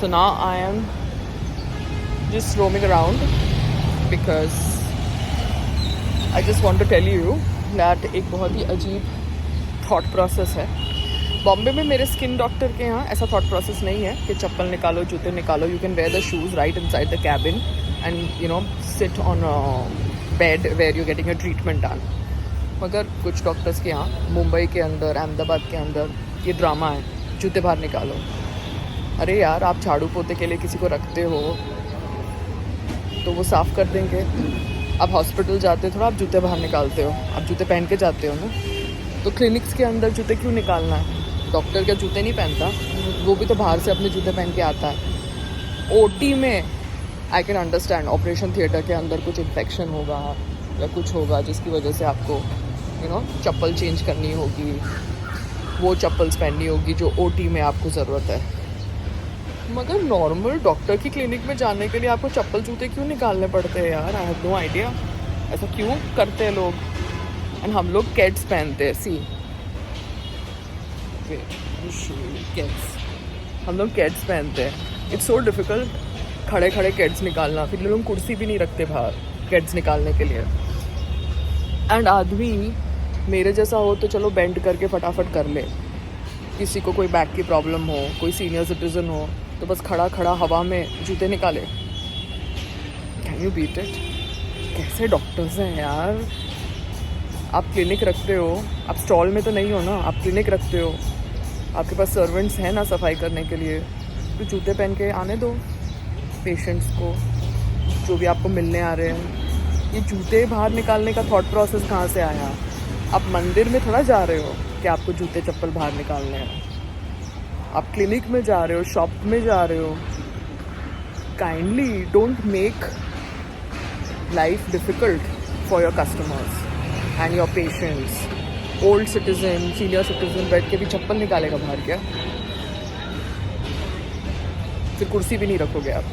So now I am just roaming around because I just want to tell you that एक बहुत ही अजीब thought process है. बॉम्बे में मेरे स्किन डॉक्टर के यहाँ ऐसा थॉट प्रोसेस नहीं है कि चप्पल निकालो, जूते निकालो. You can wear the shoes right inside the cabin and you know sit on bed where you getting a treatment done. मगर कुछ डॉक्टर्स के यहाँ मुंबई के अंदर, अहमदाबाद के अंदर ये ड्रामा है, जूते बाहर निकालो. अरे यार, आप झाड़ू पोते के लिए किसी को रखते हो तो वो साफ़ कर देंगे. आप हॉस्पिटल जाते हो, थोड़ा आप जूते बाहर निकालते हो, आप जूते पहन के जाते हो ना. तो क्लिनिक्स के अंदर जूते क्यों निकालना है? डॉक्टर क्या जूते नहीं पहनता? वो भी तो बाहर से अपने जूते पहन के आता है. ओटी में I can understand, operation theatre के अंदर कुछ इन्फेक्शन होगा या कुछ होगा जिसकी वजह से आपको चप्पल चेंज करनी होगी, वो चप्पल्स पहननी होगी जो ओटी में आपको ज़रूरत है. मगर नॉर्मल डॉक्टर की क्लिनिक में जाने के लिए आपको चप्पल जूते क्यों निकालने पड़ते हैं यार? I have no idea. ऐसा क्यों करते हैं लोग? एंड हम लोग कैट्स पहनते हैं. सी कैट्स, हम लोग कैट्स पहनते हैं. इट्स सो डिफ़िकल्ट खड़े खड़े कैट्स निकालना. फिर लोग कुर्सी भी नहीं रखते बाहर कैट्स निकालने के लिए. एंड आदमी मेरे जैसा हो तो चलो बेंड करके फटाफट कर ले. किसी को कोई बैक की प्रॉब्लम हो, कोई सीनियर सिटीजन हो, तो बस खड़ा खड़ा हवा में जूते निकाले. Can you beat it? कैसे डॉक्टर्स हैं यार? आप क्लिनिक रखते हो, आप स्टॉल में तो नहीं हो ना, आप क्लिनिक रखते हो, आपके पास सर्वेंट्स हैं ना सफाई करने के लिए. तो जूते पहन के आने दो पेशेंट्स को जो भी आपको मिलने आ रहे हैं. ये जूते बाहर निकालने का थॉट प्रोसेस कहाँ से आया? आप मंदिर में थोड़ा जा रहे हो कि आपको जूते चप्पल बाहर निकालने हैं. आप क्लिनिक में जा रहे हो, शॉप में जा रहे हो. Kindly don't make life difficult for your customers and your patients. Old citizen, senior citizen बैठ के भी चप्पल निकालेगा बाहर क्या? फिर कुर्सी भी नहीं रखोगे आप.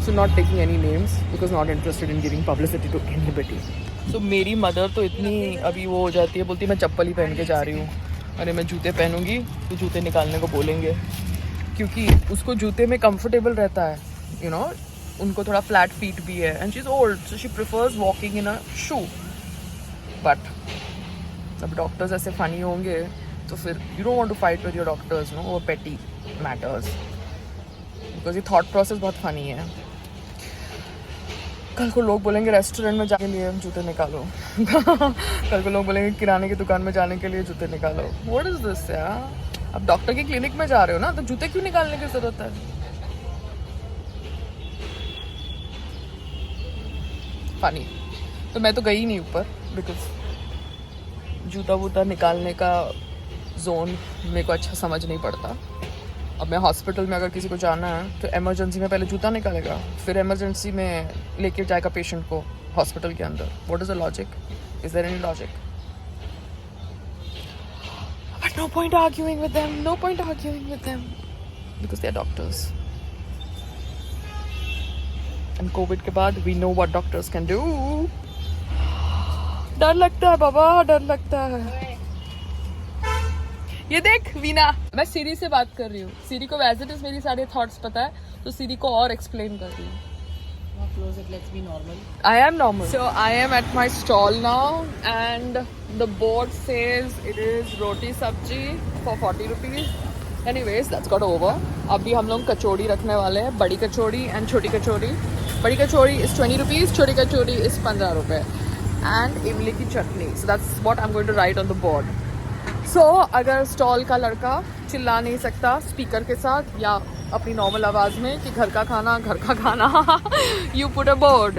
So not taking any names because not interested in giving publicity to anybody. So मेरी मदर तो इतनी अभी वो हो जाती है, बोलती है मैं चप्पल ही पहन के जा रही हूँ. अरे मैं जूते पहनूंगी तो जूते निकालने को बोलेंगे, क्योंकि उसको जूते में कंफर्टेबल रहता है. यू नो, उनको थोड़ा फ्लैट फीट भी है and she is old so she prefers walking in a shoe. But अब डॉक्टर्स ऐसे फनी होंगे तो फिर you don't want to fight with your doctors no over petty matters, because ये थॉट प्रोसेस बहुत funny है. कल को लोग बोलेंगे रेस्टोरेंट में जाने के लिए जूते निकालो. कल को लोग बोलेंगे किराने की दुकान में जाने के लिए जूते निकालो. व्हाट इज दिस यार? अब डॉक्टर की क्लिनिक में जा रहे हो ना, तो जूते क्यों निकालने की जरूरत है? फनी. तो मैं तो गई ही नहीं ऊपर बिकॉज जूता वूता निकालने का जोन मेरे को अच्छा समझ नहीं पड़ता. अब मैं हॉस्पिटल में अगर किसी को जाना है तो इमरजेंसी में पहले जूता निकालेगा, फिर इमरजेंसी में लेके जाएगा पेशेंट को हॉस्पिटल के अंदर. What is the logic? Is there any logic? But no point arguing with them, no point arguing with them because they are doctors. And COVID के बाद we know what doctors can do. डर लगता है बाबा, डर लगता है. ये देख वीना, मैं सीरी से बात कर रही हूँ. सीरी को वैसे तो मेरी सारे थॉट्स पता है, तो सीरी को और एक्सप्लेन कर रही हूँ. Let's be normal. I am normal. So I am at my stall now and the board says it is roti sabji for 40 rupees. Anyways, that's got over. अभी हम लोग कचौड़ी रखने वाले हैं, बड़ी कचौड़ी एंड छोटी कचौड़ी. बड़ी कचौड़ी is 20 rupees, छोटी कचौड़ी is 15 रुपए. And इमली की चटनी. So that's what I'm going to write on the board. So अगर स्टॉल का लड़का चिल्ला नहीं सकता स्पीकर के साथ या अपनी नॉर्मल आवाज़ में कि घर का खाना you put a board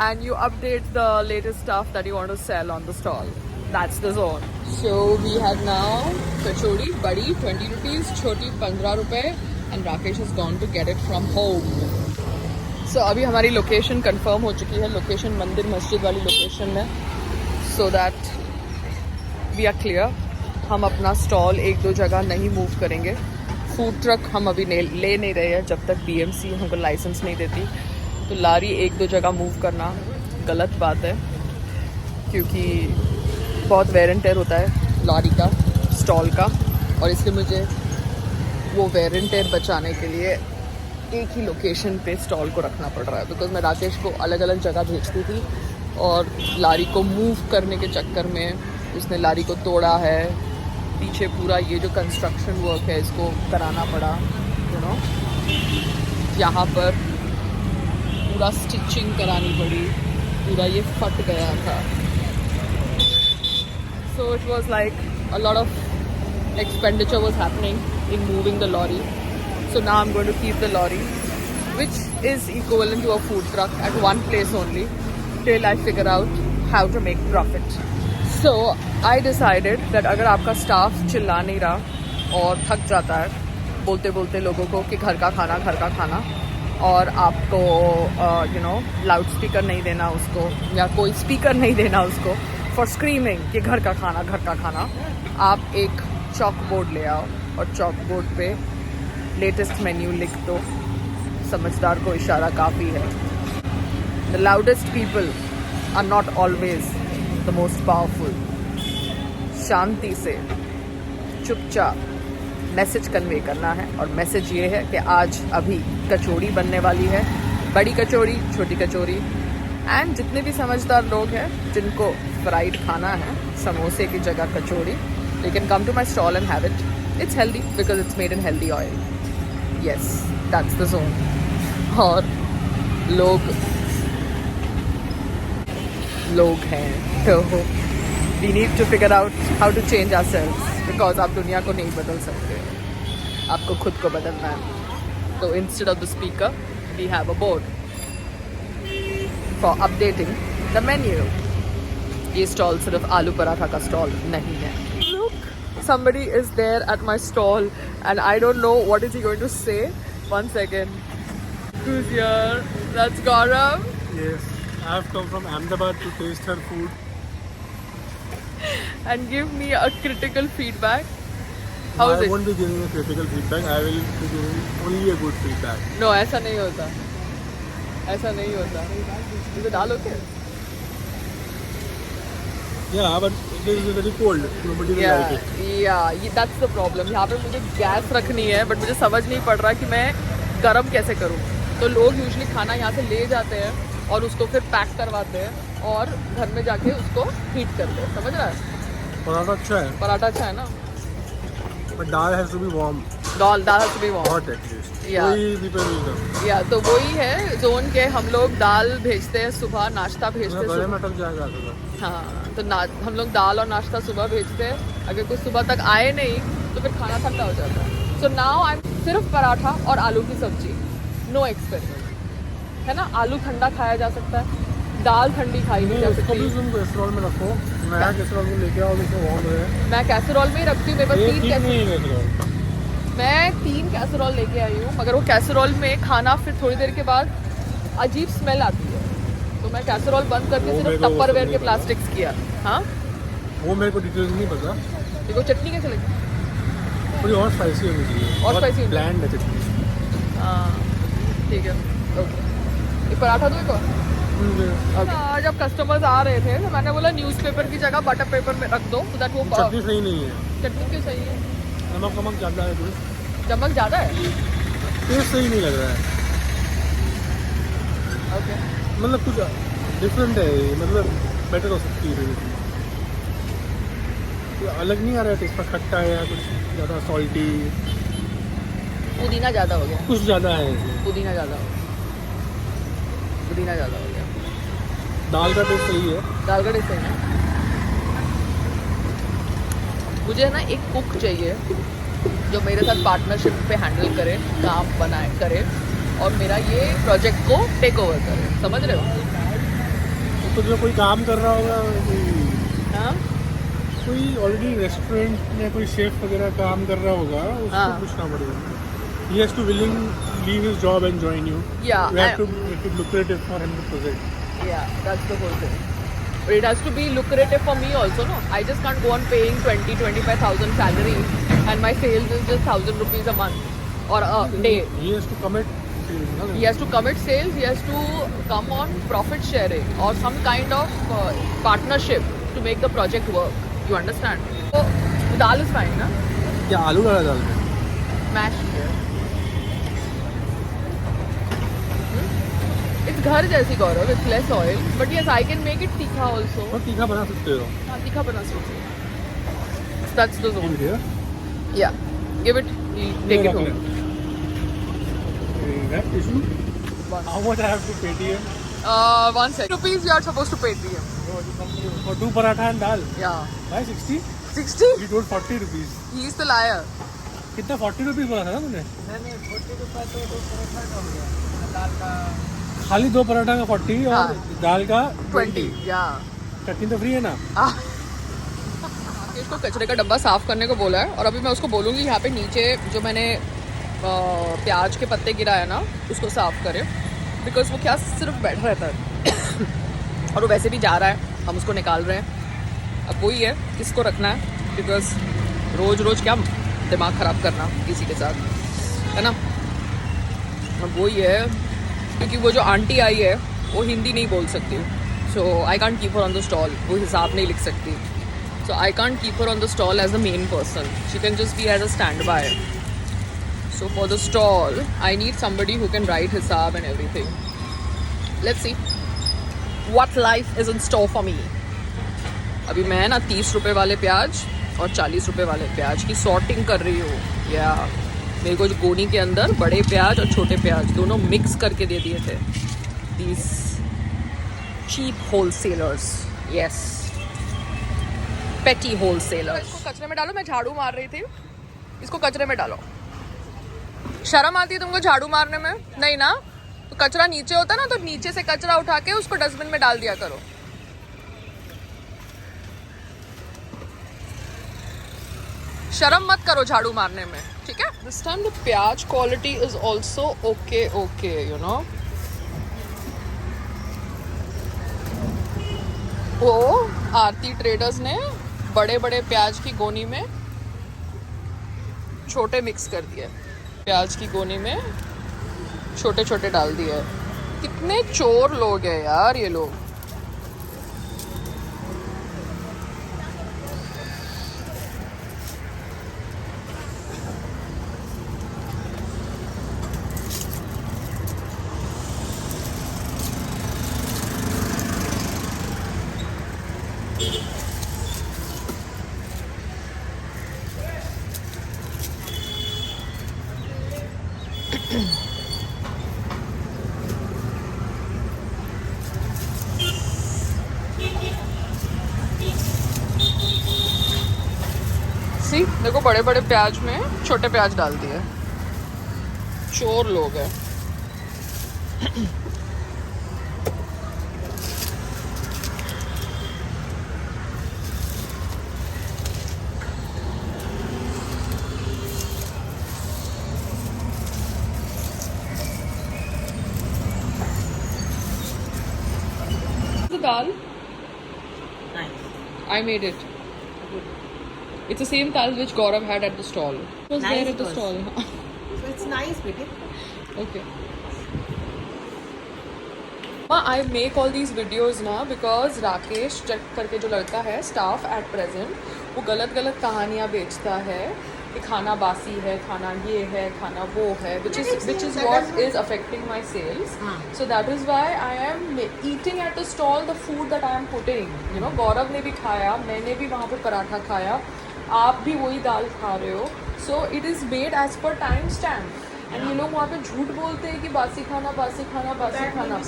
and you update the latest stuff that you want to sell on the stall. That's the zone. So we have now kachori badi 20 rupees, choti 15 रुपए and Rakesh has gone to get it from home. So अभी हमारी location confirm हो चुकी है. Location मंदिर मस्जिद वाली location है. So that we are clear. हम अपना स्टॉल एक दो जगह नहीं मूव करेंगे. फूड ट्रक हम अभी ले नहीं रहे हैं जब तक BMC हमको लाइसेंस नहीं देती. तो लारी एक दो जगह मूव करना गलत बात है, क्योंकि बहुत वेयर एंड टेयर होता है लारी का, स्टॉल का. और इसलिए मुझे वो वेयर एंड टेयर बचाने के लिए एक ही लोकेशन पे स्टॉल को रखना पड़ रहा है, बिकॉज मैं राकेश को अलग अलग जगह भेजती थी और लारी को मूव करने के चक्कर में उसने लारी को तोड़ा है। पीछे पूरा ये जो कंस्ट्रक्शन वर्क है इसको कराना पड़ा, यू नो। यहाँ पर पूरा स्टिचिंग करानी पड़ी, पूरा ये फट गया था। So it was like a lot of expenditure was happening in moving the lorry. So now I'm going to keep the lorry, which is equivalent to a food truck, at one place only till I figure out how to make profit. So I decided that अगर आपका staff चिल्ला नहीं रहा और थक जाता है बोलते बोलते लोगों को कि घर का खाना, और आपको यू नो लाउड स्पीकर नहीं देना उसको या कोई स्पीकर नहीं देना उसको फॉर स्क्रीमिंग कि घर का खाना, आप एक चॉक बोर्ड ले आओ और चॉक बोर्ड पे लेटेस्ट मेन्यू लिख दो। समझदार को इशारा काफ़ी है। The loudest people are not always the most powerful. शांति से चुपचाप मैसेज कन्वे करना है, और मैसेज ये है कि आज अभी कचौड़ी बनने वाली है, बड़ी कचौड़ी, छोटी कचौड़ी। एंड जितने भी समझदार लोग हैं जिनको फ्राइड खाना है, समोसे की जगह कचौड़ी, they can come to my stall and have it. It's healthy because it's made in healthy oil. Yes, that's the zone. और लोग हैं तो we need to figure out how to change ourselves, because आप दुनिया को नहीं बदल सकते, आपको खुद को बदलना है। तो instead of the speaker we have a board for updating the menu. ये स्टॉल सिर्फ आलू पराठा का स्टॉल नहीं है। Somebody is there at my stall and I don't know what is he going to say. One second. Who's here? That's Gaurav. Yes, I have come from Ahmedabad to taste her food. And give me a critical feedback. How is I it? won't be giving a critical feedback. I will be giving only a good feedback. No, ऐसा नहीं होता, ऐसा नहीं होता। इसे डालोगे? Yeah, but it is very cold. Nobody will like it. That's the problem. यहाँ पे मुझे गैस रखनी है, बट मुझे समझ नहीं पड़ रहा कि मैं गरम कैसे करूँ। तो लोग यूजुअली खाना यहाँ से ले जाते हैं और उसको फिर पैक करवाते हैं और घर में जाके उसको हीट करते हैं। समझ रहा है? पराठा अच्छा है। पराठा अच्छा है ना? But dal has to be warm. Dal has to be warm. Hot at least. Yeah. कोई people will come. या तो वही है जोन के, हम लोग दाल भेजते हैं सुबह, नाश्ता भेजते हैं गले सुबह। में अटक जाएगा तो। हाँ, तो हम लोग दाल और नाश्ता सुबह भेजते हैं। अगर कोई सुबह तक आए नहीं तो फिर खाना ठंडा हो जाता है। सो नाउ आई सिर्फ पराठा और आलू की सब्जी, नो एक्सपेरिमेंट, है ना। आलू ठंडा खाया जा सकता है, दाल ठंडी खाई नहीं जा सकती। तुम कैसरोल में रखो, नया कैसरोल में लेके आओ जिसको वार्म रहे। मैं कैसरोल में ही रखती हूँ, मेरे पास 3 कैसरोल। मैं 3 कैसरोल लेके आई हूँ, मगर वो कैसरोल में खाना फिर थोड़ी देर के बाद अजीब स्मेल आती है, तो मैं कैसरोल बंद करके सिर्फ टप्परवेयर के प्लास्टिक्स किया। हाँ, वो मेरे को डिटेल्स नहीं पता। देखो चटनी कैसे लगी? थोड़ी और स्पाइसी होनी चाहिए। और स्पाइसी होनी ब्लैंड है चटनी। हाँ ठीक है, ओके। ये पराठा दो एक और। जब कस्टमर्स आ रहे थे तो मैंने बोला न्यूज़पेपर की जगह बटर पेपर में रख दो, so that वो चटनी सही नहीं है। चटनी क्यों सही है? नमक ज़्यादा है कुछ। नमक ज़्यादा है? टेस्ट सही नहीं लग रहा है। ओके, मतलब कुछ डिफरेंट है, मतलब बेटर हो सकती है। अलग नहीं आ रहा है टेस्ट पर, खट्टा है या कुछ ज़्यादा सॉल्टी। पुदीना ज़्यादा हो गया। कुछ ज़्यादा है इसमें। पुदीना ज़्यादा हो गया। पुदीना ज़्यादा हो गया। दाल का टेस्ट सही है। दाल का टेस्ट सही है। मुझे ना एक कुक चाहिए जो मेरे साथ पार्टनरशिप पे हैंडल करे, काम बनाए करे और मेरा ये प्रोजेक्ट को टेक ओवर करे। समझ रहे हो? तो जो कोई काम कर रहा होगा, हाँ, कोई ऑलरेडी रेस्टोरेंट में कोई शेफ वगैरह काम कर रहा होगा, उसको पूछना पड़ेगा। He has to willing leave his job and join you. Yeah, you have to make it lucrative for him to project. Yeah, that's the whole thing. But it has to be lucrative for me also, no? I just can't go on paying 20-25,000 salary and my sales is just 1,000 rupees a month or a day. He has to commit. He has to commit sales. He has to come on profit sharing or some kind of partnership to make the project work. You understand? So dal is fine, na? क्या आलू डाला दाल में? Mash. घर जैसी गौरव with less oil but yes I can make it तीखा also. और तीखा बना सकते हो. हाँ तीखा बना सकते हो. That's the zone. Yeah. Give it. Take it home. How much I have to pay TM? 1 second. Rupees you are supposed to pay TM. For 2 paratha and dal. Yeah. Why 60? 60? You told 40 rupees. He is the liar. कितना 40 rupees बोला था ना तुमने? नहीं 40 रुपये तो 2 पराठा का हो गया, दाल का खाली 2 पराठा का 40 और दाल का 20. Yeah. चटनी तो फ्री है ना? इसको कचरे का डब्बा साफ करने को बोला है और अभी मैं उसको बोलूँगी यहाँ पे नीचे जो मैंने प्याज के पत्ते गिराया ना उसको साफ करे बिकॉज वो क्या सिर्फ बैठा रहता है और वो वैसे भी जा रहा है, हम उसको निकाल रहे हैं. अब वही है किसको रखना है बिकॉज रोज़ रोज़ क्या दिमाग ख़राब करना किसी के साथ, है ना. अब वही है क्योंकि वो जो आंटी आई है वो हिंदी नहीं बोल सकती, so I can't keep her on the stall. वो हिसाब नहीं लिख सकती. So I can't keep her on the stall as the main person. She can just be as a standby. So for the stall, I need somebody who can write hisab and everything. Let's see what life is in store for me. अभी मैं ना 30 रुपए वाले प्याज और 40 रुपए वाले प्याज की सॉर्टिंग कर रही हूँ. या मेरे को जो गोनी के अंदर बड़े प्याज और छोटे प्याज दोनों मिक्स करके दे दिए थे. These cheap wholesalers. Yes. पेटी होलसेलर. इसको कचरे में डालो. मैं झाड़ू मार रही थी. इसको कचरे में डालो. शर्म आती है तुमको झाड़ू मारने में? नहीं ना. तो कचरा नीचे होता ना तो नीचे से कचरा उठा के उसको डस्टबिन में डाल दिया करो. शर्म मत करो झाड़ू मारने में, ठीक है. दिस टाइम द प्याज quality is also okay you know. वो आरती ट्रेडर्स ने बड़े बड़े प्याज की गोनी में छोटे मिक्स कर दिए. प्याज की गोनी में छोटे छोटे डाल दिए. कितने चोर लोग हैं यार ये लोग. सी देखो बड़े बड़े प्याज में छोटे प्याज डाल दिए. चोर लोग हैं. Dal. nice. I made it. It's the same dal which Gaurav had at the stall. It was Nice there at the was. stall. So it's nice, baby. Okay. I make all these videos now because Rakesh check करके जो लड़का है staff at present वो गलत गलत कहानियाँ बेचता है कि खाना बासी है, खाना ये है, खाना वो है, which is what is affecting my sales. So that is why I am eating at the stall the food that I am putting. You know, गौरव ने भी खाया, मैंने भी वहाँ पे पराठा खाया, आप भी वही दाल खा रहे हो. So it is made as per time stamp. And ये लोग वहाँ पे झूठ बोलते हैं कि बासी खाना, बासी खाना, बासी खाना.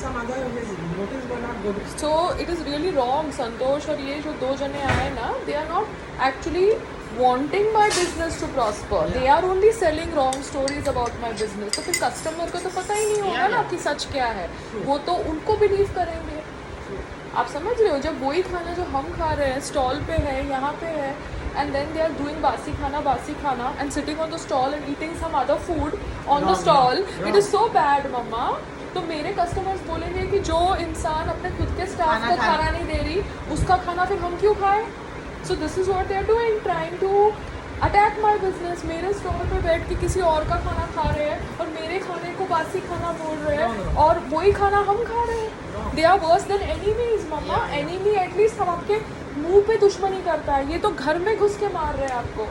So it is really wrong. संतोष और ये जो 2 जने आए ना, they are not actually wanting my business to prosper. They are only selling wrong stories about my business. तो फिर कस्टमर को तो पता ही नहीं होगा ना कि सच क्या है. वो तो उनको बिलीव करेंगे. आप समझ रहे हो. जब वही खाना जो हम खा रहे हैं स्टॉल पे है, यहाँ पे है, and then they are doing basi khana and sitting on the stall and eating some other food on the stall. It is so bad, mama. तो मेरे कस्टमर्स बोलेंगे कि जो इंसान अपने खुद के स्टाफ को खाना नहीं दे रही उसका खाना फिर हम क्यों खाएं. So this is what they are doing, trying to attack my business. मेरे स्टॉल पे बैठ के किसी और का खाना खा रहे हैं और मेरे खाने को बासी खाना बोल रहे हैं और वही खाना हम खा रहे हैं. They are worse than enemies, mama. Enemy at least हम आपके मुंह पे दुश्मनी करता है. ये तो घर में घुस के मार रहे हैं आपको.